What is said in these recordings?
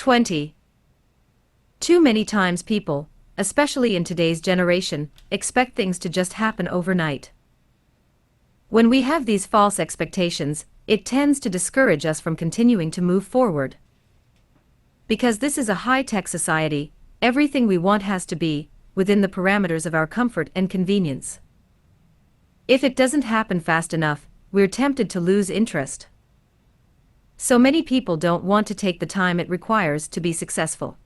20. Too many times people, especially in today's generation, expect things to just happen overnight. When we have these false expectations, it tends to discourage us from continuing to move forward. Because this is a high-tech society, everything we want has to be within the parameters of our comfort and convenience. If it doesn't happen fast enough, we're tempted to lose interest. So many people don't want to take the time it requires to be successful.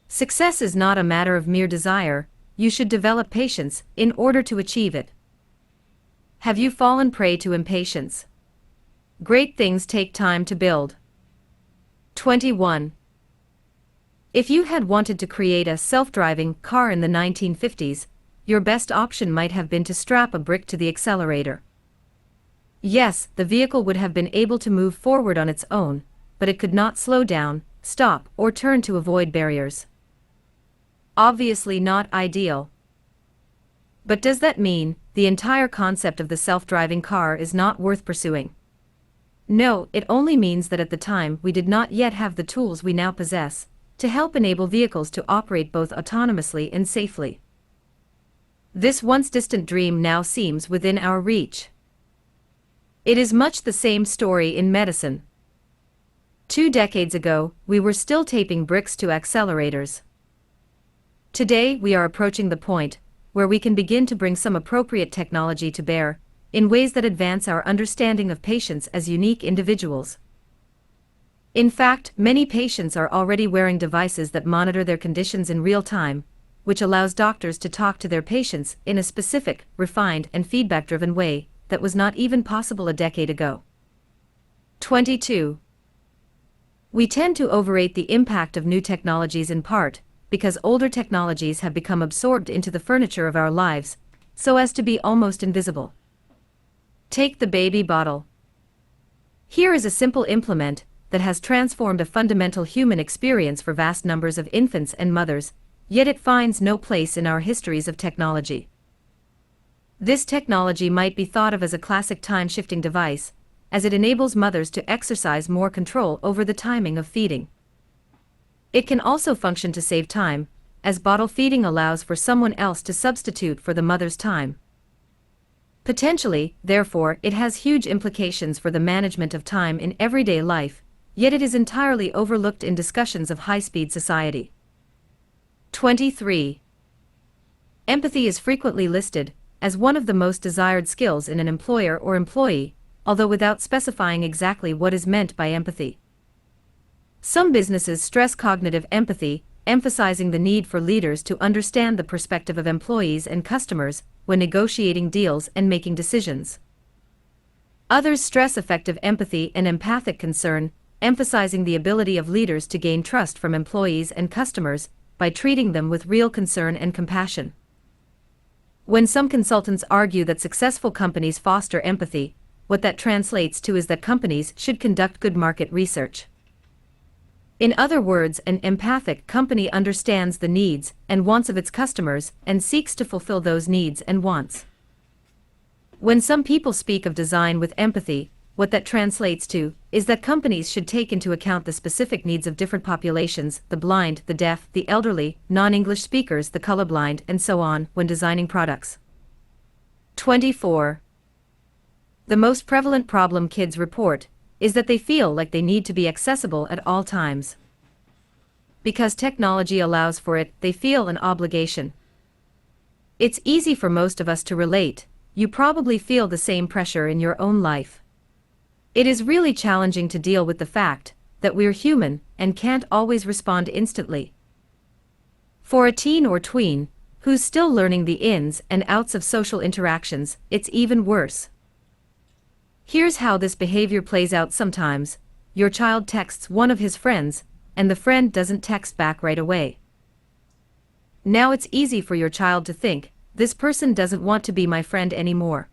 Success is not a matter of mere desire, you should develop patience in order to achieve it. Have you fallen prey to impatience? Great things take time to build. 21. If you had wanted to create a self-driving car in the 1950s, your best option might have been to strap a brick to the accelerator. Yes, the vehicle would have been able to move forward on its own, but it could not slow down, stop, or turn to avoid barriers. Obviously not ideal. But does that mean the entire concept of the self-driving car is not worth pursuing? No, it only means that at the time we did not yet have the tools we now possess to help enable vehicles to operate both autonomously and safely. This once distant dream now seems within our reach. It is much the same story in medicine. 2 decades ago, we were still taping bricks to accelerators. Today we are approaching the point where we can begin to bring some appropriate technology to bear, in ways that advance our understanding of patients as unique individuals. In fact, many patients are already wearing devices that monitor their conditions in real time, which allows doctors to talk to their patients in a specific, refined, and feedback-driven way that was not even possible a decade ago. 22. We tend to overrate the impact of new technologies in part because older technologies have become absorbed into the furniture of our lives, so as to be almost invisible. Take the baby bottle. Here is a simple implement that has transformed a fundamental human experience for vast numbers of infants and mothers, yet it finds no place in our histories of technology. This technology might be thought of as a classic time-shifting device, as it enables mothers to exercise more control over the timing of feeding. It can also function to save time, as bottle feeding allows for someone else to substitute for the mother's time. Potentially, therefore, it has huge implications for the management of time in everyday life, yet it is entirely overlooked in discussions of high-speed society. 23. Empathy is frequently listed as one of the most desired skills in an employer or employee, although without specifying exactly what is meant by empathy. Some businesses stress cognitive empathy, emphasizing the need for leaders to understand the perspective of employees and customers when negotiating deals and making decisions. Others stress effective empathy and empathic concern, emphasizing the ability of leaders to gain trust from employees and customers by treating them with real concern and compassion. When some consultants argue that successful companies foster empathy, what that translates to is that companies should conduct good market research. In other words, an empathic company understands the needs and wants of its customers and seeks to fulfill those needs and wants. When some people speak of design with empathy, what that translates to is that companies should take into account the specific needs of different populations, the blind, the deaf, the elderly, non-English speakers, the colorblind, and so on, when designing products. 24. The most prevalent problem kids report is that they feel like they need to be accessible at all times. Because technology allows for it, they feel an obligation. It's easy for most of us to relate. You probably feel the same pressure in your own life. It is really challenging to deal with the fact that we're human and can't always respond instantly. For a teen or tween who's still learning the ins and outs of social interactions, it's even worse. Here's how this behavior plays out sometimes. Your child texts one of his friends, and the friend doesn't text back right away. Now it's easy for your child to think, this person doesn't want to be my friend anymore.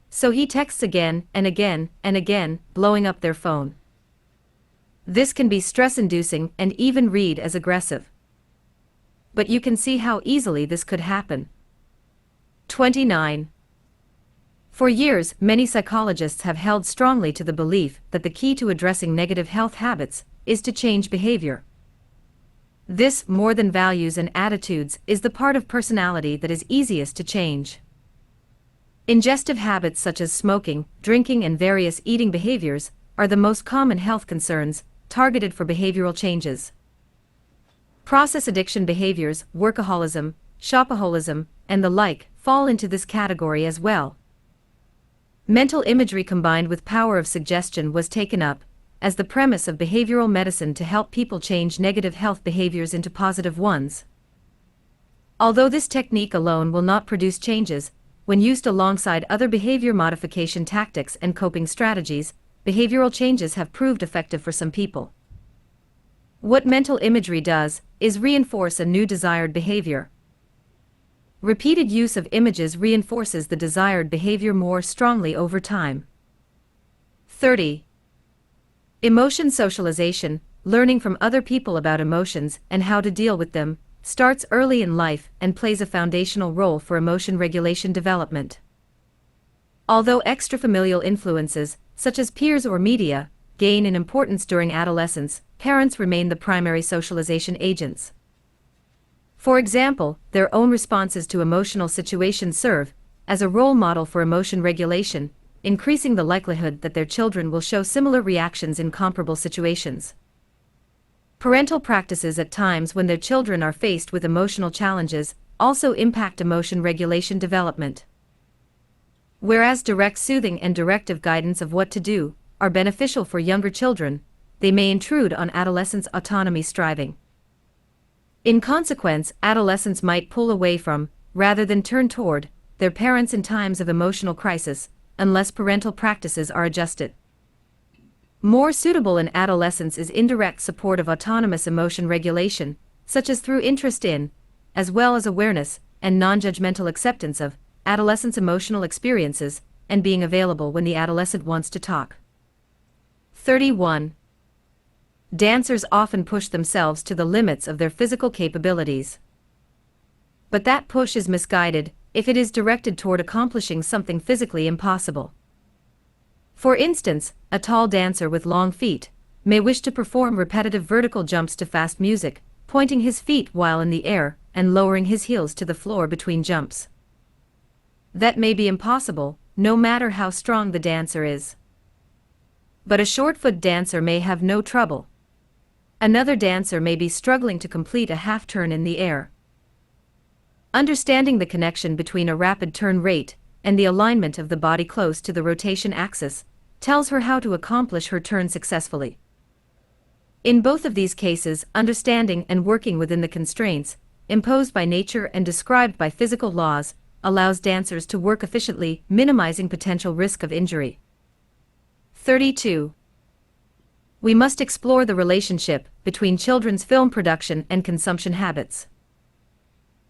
So he texts again and again and again, blowing up their phone. This can be stress-inducing and even read as aggressive. But you can see how easily this could happen. 29. For years, many psychologists have held strongly to the belief that the key to addressing negative health habits is to change behavior. This, more than values and attitudes, is the part of personality that is easiest to change. Ingestive habits such as smoking, drinking, and various eating behaviors are the most common health concerns targeted for behavioral changes. Process addiction behaviors, workaholism, shopaholism, and the like fall into this category as well. Mental imagery combined with power of suggestion was taken up as the premise of behavioral medicine to help people change negative health behaviors into positive ones. Although this technique alone will not produce changes, when used alongside other behavior modification tactics and coping strategies, behavioral changes have proved effective for some people. What mental imagery does is reinforce a new desired behavior. Repeated use of images reinforces the desired behavior more strongly over time. 30. Emotion socialization, learning from other people about emotions and how to deal with them, starts early in life and plays a foundational role for emotion regulation development. Although extrafamilial influences, such as peers or media, gain in importance during adolescence, parents remain the primary socialization agents. For example, their own responses to emotional situations serve as a role model for emotion regulation, increasing the likelihood that their children will show similar reactions in comparable situations. Parental practices at times when their children are faced with emotional challenges also impact emotion regulation development. Whereas direct soothing and directive guidance of what to do are beneficial for younger children, they may intrude on adolescents' autonomy striving. In consequence, adolescents might pull away from, rather than turn toward, their parents in times of emotional crisis, unless parental practices are adjusted. More suitable in adolescence is indirect support of autonomous emotion regulation, such as through interest in, as well as awareness and non-judgmental acceptance of, adolescents' emotional experiences, and being available when the adolescent wants to talk. 31. Dancers often push themselves to the limits of their physical capabilities. But that push is misguided if it is directed toward accomplishing something physically impossible. For instance, a tall dancer with long feet may wish to perform repetitive vertical jumps to fast music, pointing his feet while in the air and lowering his heels to the floor between jumps. That may be impossible, no matter how strong the dancer is. But a short-foot dancer may have no trouble. Another dancer may be struggling to complete a half-turn in the air. Understanding the connection between a rapid turn rate and the alignment of the body close to the rotation axis tells her how to accomplish her turn successfully. In both of these cases, understanding and working within the constraints imposed by nature and described by physical laws allows dancers to work efficiently, minimizing potential risk of injury. 32. We must explore the relationship between children's film production and consumption habits.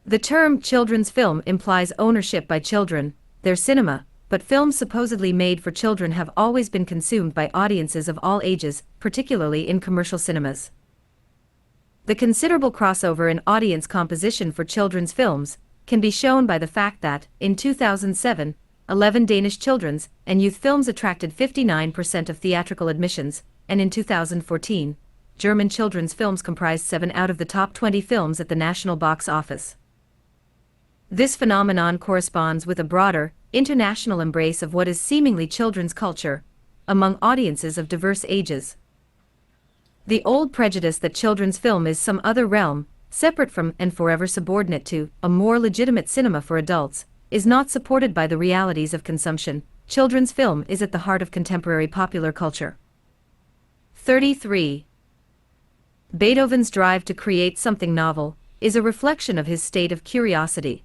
The term children's film implies ownership by children, their cinema, but films supposedly made for children have always been consumed by audiences of all ages, particularly in commercial cinemas. The considerable crossover in audience composition for children's films can be shown by the fact that, in 2007, 11 Danish children's and youth films attracted 59% of theatrical admissions, and in 2014, German children's films comprised 7 out of the top 20 films at the national box office. This phenomenon corresponds with a broader, international embrace of what is seemingly children's culture, among audiences of diverse ages. The old prejudice that children's film is some other realm, separate from and forever subordinate to a more legitimate cinema for adults, is not supported by the realities of consumption. Children's film is at the heart of contemporary popular culture. 33. Beethoven's drive to create something novel is a reflection of his state of curiosity.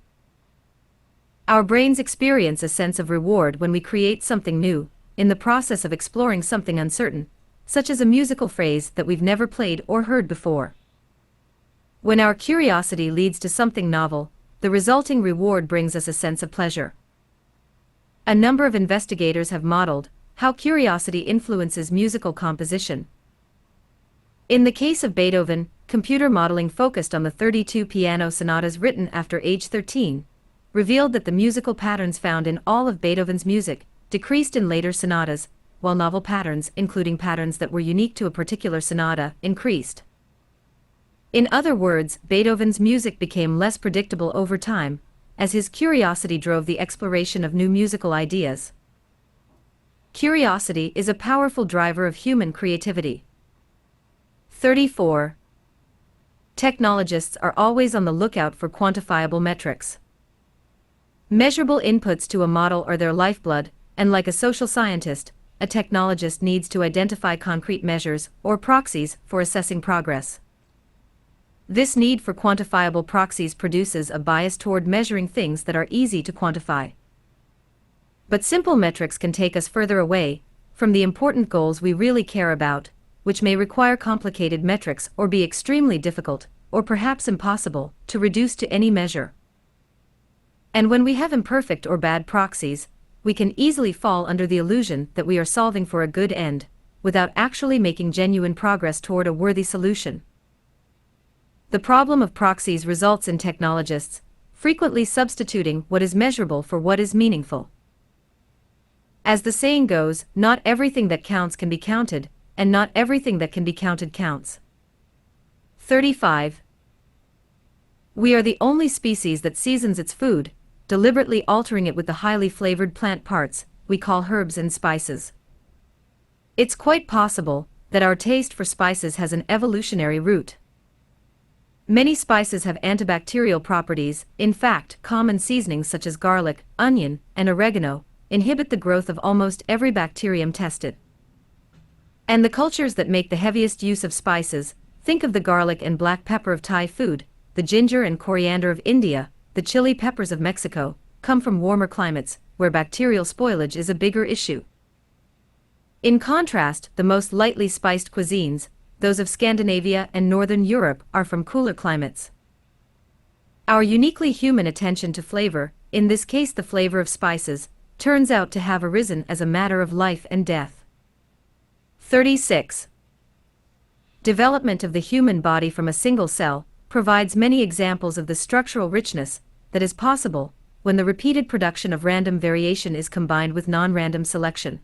Our brains experience a sense of reward when we create something new, in the process of exploring something uncertain, such as a musical phrase that we've never played or heard before. When our curiosity leads to something novel, the resulting reward brings us a sense of pleasure. A number of investigators have modeled how curiosity influences musical composition. In the case of Beethoven, computer modeling focused on the 32 piano sonatas written after age 13, revealed that the musical patterns found in all of Beethoven's music decreased in later sonatas, while novel patterns, including patterns that were unique to a particular sonata, increased. In other words, Beethoven's music became less predictable over time, as his curiosity drove the exploration of new musical ideas. Curiosity is a powerful driver of human creativity. 34. Technologists are always on the lookout for quantifiable metrics. Measurable inputs to a model are their lifeblood, and like a social scientist, a technologist needs to identify concrete measures, or proxies, for assessing progress. This need for quantifiable proxies produces a bias toward measuring things that are easy to quantify. But simple metrics can take us further away from the important goals we really care about, which may require complicated metrics or be extremely difficult, or perhaps impossible, to reduce to any measure. And when we have imperfect or bad proxies, we can easily fall under the illusion that we are solving for a good end, without actually making genuine progress toward a worthy solution. The problem of proxies results in technologists frequently substituting what is measurable for what is meaningful. As the saying goes, not everything that counts can be counted, and not everything that can be counted counts. 35. We are the only species that seasons its food, deliberately altering it with the highly flavored plant parts we call herbs and spices. It's quite possible that our taste for spices has an evolutionary root. Many spices have antibacterial properties. In fact, common seasonings such as garlic, onion, and oregano inhibit the growth of almost every bacterium tested. And the cultures that make the heaviest use of spices, think of the garlic and black pepper of Thai food, the ginger and coriander of India, the chili peppers of Mexico, come from warmer climates, where bacterial spoilage is a bigger issue. In contrast, the most lightly spiced cuisines, those of Scandinavia and Northern Europe, are from cooler climates. Our uniquely human attention to flavor, in this case the flavor of spices, turns out to have arisen as a matter of life and death. 36. Development of the human body from a single cell provides many examples of the structural richness that is possible when the repeated production of random variation is combined with non-random selection.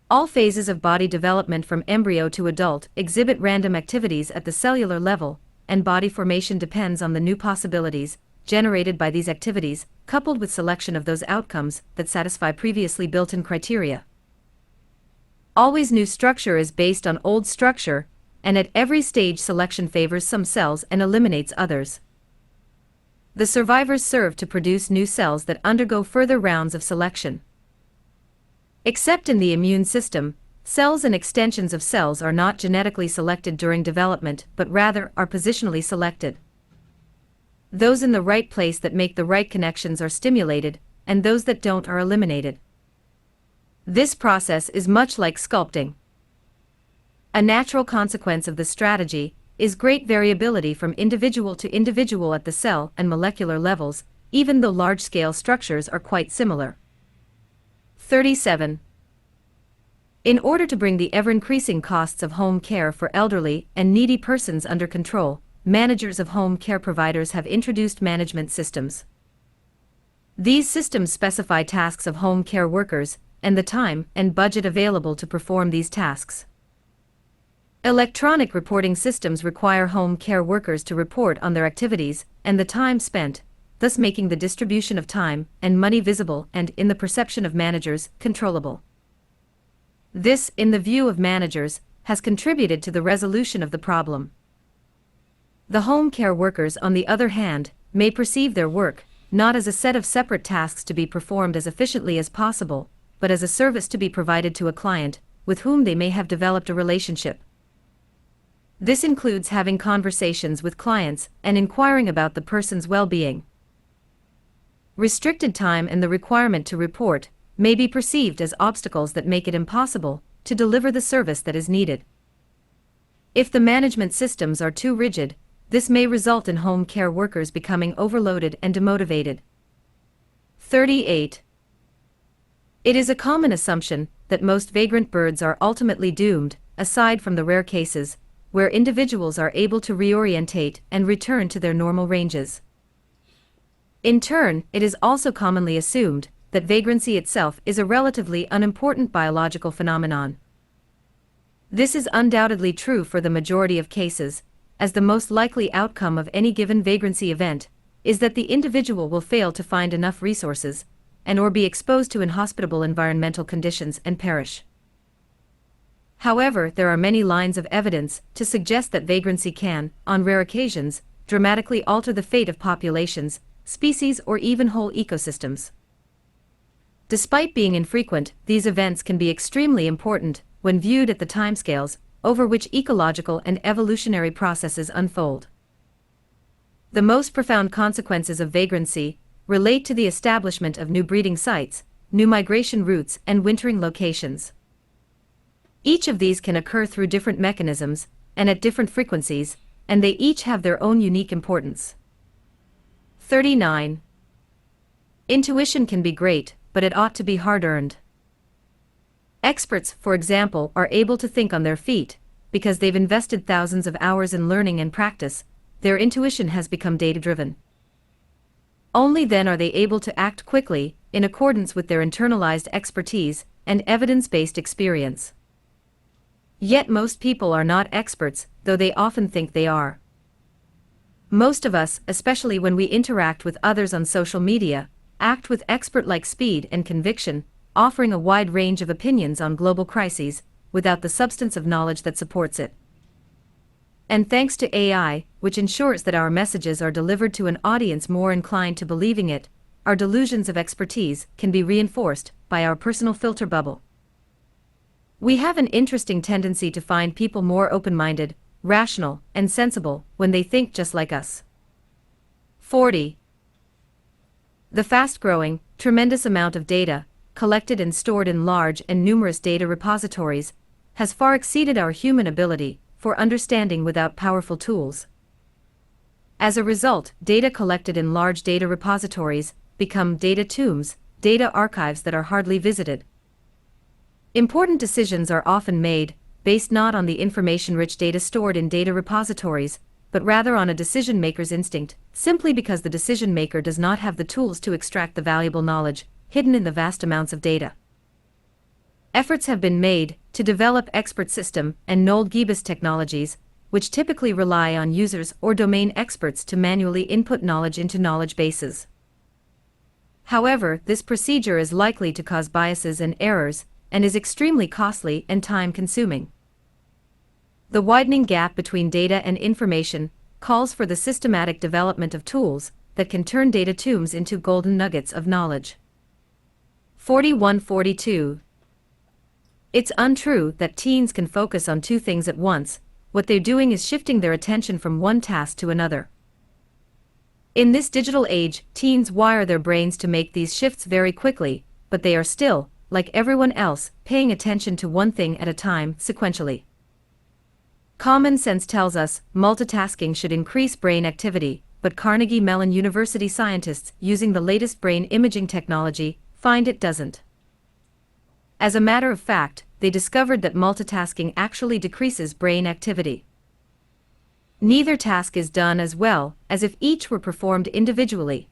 All phases of body development from embryo to adult exhibit random activities at the cellular level, and body formation depends on the new possibilities generated by these activities, coupled with selection of those outcomes that satisfy previously built-in criteria. Always new structure is based on old structure, and at every stage selection favors some cells and eliminates others. The survivors serve to produce new cells that undergo further rounds of selection. Except in the immune system, cells and extensions of cells are not genetically selected during development but rather are positionally selected. Those in the right place that make the right connections are stimulated, and those that don't are eliminated. This process is much like sculpting. A natural consequence of this strategy is great variability from individual to individual at the cell and molecular levels, even though large-scale structures are quite similar. 37. In order to bring the ever-increasing costs of home care for elderly and needy persons under control, managers of home care providers have introduced management systems. These systems specify tasks of home care workers and the time and budget available to perform these tasks. Electronic reporting systems require home care workers to report on their activities and the time spent, thus making the distribution of time and money visible and, in the perception of managers, controllable. This, in the view of managers, has contributed to the resolution of the problem. The home care workers, on the other hand, may perceive their work not as a set of separate tasks to be performed as efficiently as possible, but as a service to be provided to a client with whom they may have developed a relationship. This includes having conversations with clients and inquiring about the person's well-being. Restricted time and the requirement to report may be perceived as obstacles that make it impossible to deliver the service that is needed. If the management systems are too rigid, this may result in home care workers becoming overloaded and demotivated. 38. It is a common assumption that most vagrant birds are ultimately doomed, aside from the rare cases where individuals are able to reorientate and return to their normal ranges. In turn, it is also commonly assumed that vagrancy itself is a relatively unimportant biological phenomenon. This is undoubtedly true for the majority of cases, as the most likely outcome of any given vagrancy event is that the individual will fail to find enough resources and/or be exposed to inhospitable environmental conditions and perish. However, there are many lines of evidence to suggest that vagrancy can, on rare occasions, dramatically alter the fate of populations, species, or even whole ecosystems. Despite being infrequent, these events can be extremely important when viewed at the timescales over which ecological and evolutionary processes unfold. The most profound consequences of vagrancy relate to the establishment of new breeding sites, new migration routes, and wintering locations. Each of these can occur through different mechanisms and at different frequencies, and they each have their own unique importance. 39. Intuition can be great, but it ought to be hard-earned. Experts, for example, are able to think on their feet because they've invested thousands of hours in learning and practice. Their intuition has become data-driven. Only then are they able to act quickly, in accordance with their internalized expertise and evidence-based experience. Yet most people are not experts, though they often think they are. Most of us, especially when we interact with others on social media, act with expert-like speed and conviction, offering a wide range of opinions on global crises, without the substance of knowledge that supports it. And thanks to AI, which ensures that our messages are delivered to an audience more inclined to believing it, our delusions of expertise can be reinforced by our personal filter bubble. We have an interesting tendency to find people more open-minded, rational, and sensible when they think just like us. 40. The fast-growing, tremendous amount of data, collected and stored in large and numerous data repositories, has far exceeded our human ability for understanding without powerful tools. As a result, data collected in large data repositories become data tombs, data archives that are hardly visited. Important decisions are often made based not on the information-rich data stored in data repositories, but rather on a decision-maker's instinct, simply because the decision-maker does not have the tools to extract the valuable knowledge hidden in the vast amounts of data. Efforts have been made to develop expert system and null-GBIS technologies, which typically rely on users or domain experts to manually input knowledge into knowledge bases. However, this procedure is likely to cause biases and errors, and is extremely costly and time-consuming. The widening gap between data and information calls for the systematic development of tools that can turn data tombs into golden nuggets of knowledge. 41-42. It's untrue that teens can focus on two things at once. What they're doing is shifting their attention from one task to another. In this digital age, teens wire their brains to make these shifts very quickly, but they are still, like everyone else, paying attention to one thing at a time, sequentially. Common sense tells us multitasking should increase brain activity, but Carnegie Mellon University scientists using the latest brain imaging technology find it doesn't. As a matter of fact, they discovered that multitasking actually decreases brain activity. Neither task is done as well as if each were performed individually.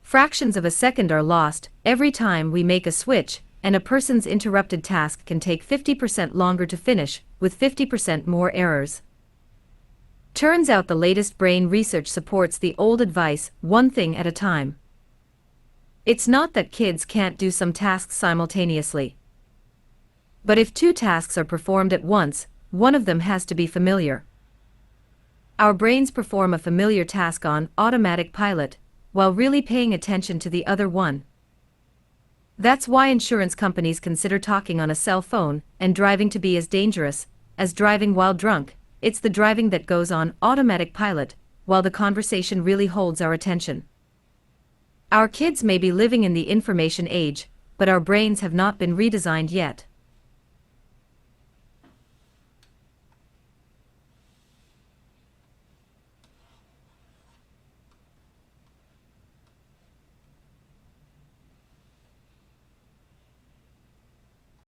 Fractions of a second are lost every time we make a switch, and a person's interrupted task can take 50% longer to finish, with 50% more errors. Turns out the latest brain research supports the old advice, one thing at a time. It's not that kids can't do some tasks simultaneously. But if two tasks are performed at once, one of them has to be familiar. Our brains perform a familiar task on automatic pilot, while really paying attention to the other one. That's why insurance companies consider talking on a cell phone and driving to be as dangerous as driving while drunk. It's the driving that goes on automatic pilot, while the conversation really holds our attention. Our kids may be living in the information age, but our brains have not been redesigned yet.